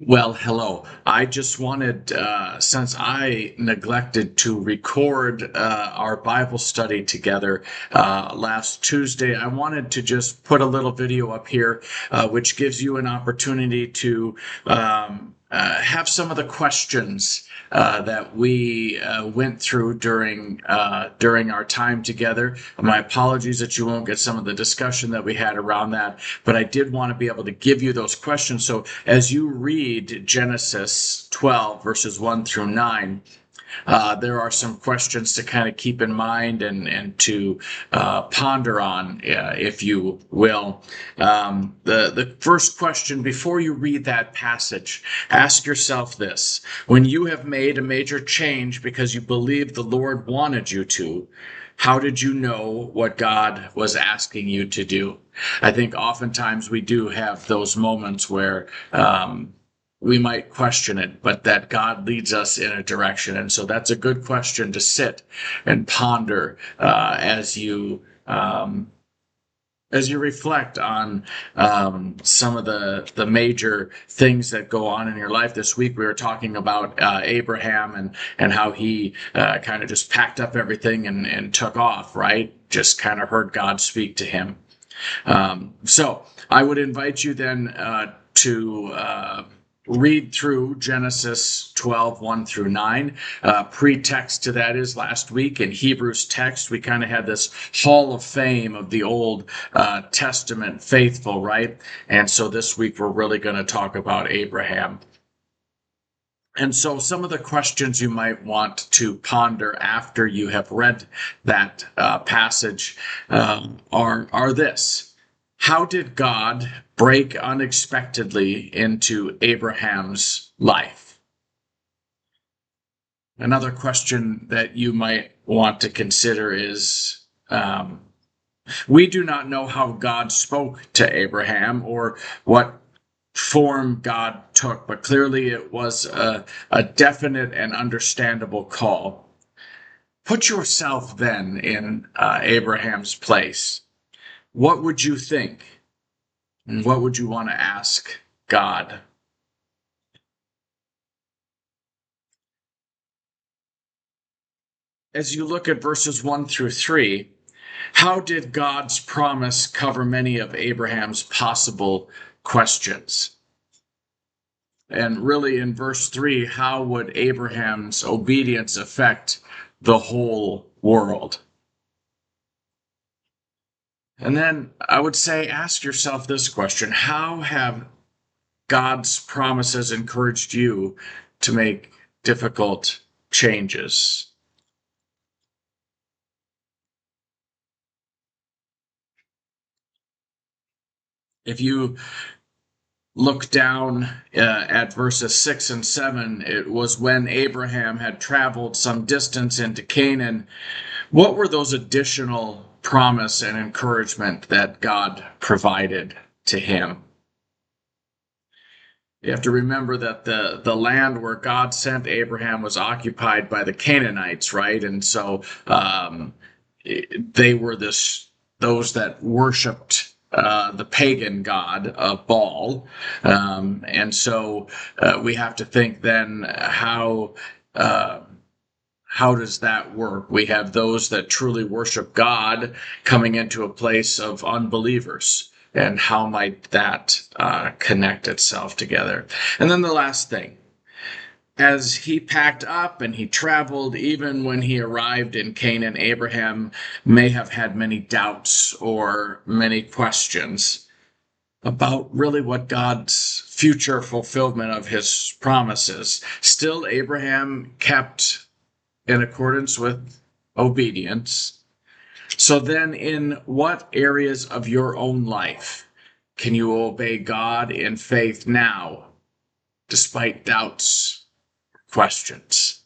Well, hello. I just wanted, since I neglected to record our Bible study together last Tuesday, I wanted to just put a little video up here, which gives you an opportunity to have some of the questions that we went through during our time together. My apologies that you won't get some of the discussion that we had around that, but I did want to be able to give you those questions. So as you read Genesis 12 verses 1 through 9, there are some questions to kind of keep in mind and to ponder on, if you will. The first question, before you read that passage, ask yourself this. When you have made a major change because you believe the Lord wanted you to, how did you know what God was asking you to do? I think oftentimes we do have those moments where we might question it, but that God leads us in a direction. And so that's a good question to sit and ponder as you reflect on some of the major things that go on in your life. This week we were talking about Abraham and how he kind of just packed up everything and took off, right? Just kind of heard God speak to him. So I would invite you then to read through Genesis 12, 1 through 9. Pretext to that is last week in Hebrews text, we kind of had this hall of fame of the Old Testament faithful, right? And so this week we're really going to talk about Abraham. And so some of the questions you might want to ponder after you have read that passage are this. How did God break unexpectedly into Abraham's life? Another question that you might want to consider is, we do not know how God spoke to Abraham or what form God took, but clearly it was a definite and understandable call. Put yourself then in Abraham's place. What would you think? And what would you want to ask God? As you look at verses 1 through 3, how did God's promise cover many of Abraham's possible questions? And really, in verse 3, how would Abraham's obedience affect the whole world? And then I would say, ask yourself this question. How have God's promises encouraged you to make difficult changes? If you look down at verses 6 and 7, it was when Abraham had traveled some distance into Canaan. What were those additional promise and encouragement that God provided to him? You have to remember that the land where God sent Abraham was occupied by the Canaanites, right? And so they were those that worshipped the pagan god of Baal. And so we have to think then how does that work? We have those that truly worship God coming into a place of unbelievers. And how might that connect itself together? And then the last thing, as he packed up and he traveled, even when he arrived in Canaan, Abraham may have had many doubts or many questions about really what God's future fulfillment of his promises. Still, Abraham kept in accordance with obedience. So then, in what areas of your own life can you obey God in faith now, despite doubts, questions?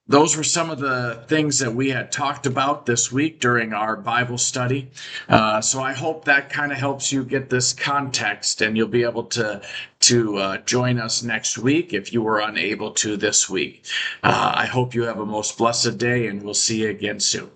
Those were some of the things that we had talked about this week during our Bible study. So I hope that kind of helps you get this context, and you'll be able to join us next week if you were unable to this week. I hope you have a most blessed day, and we'll see you again soon.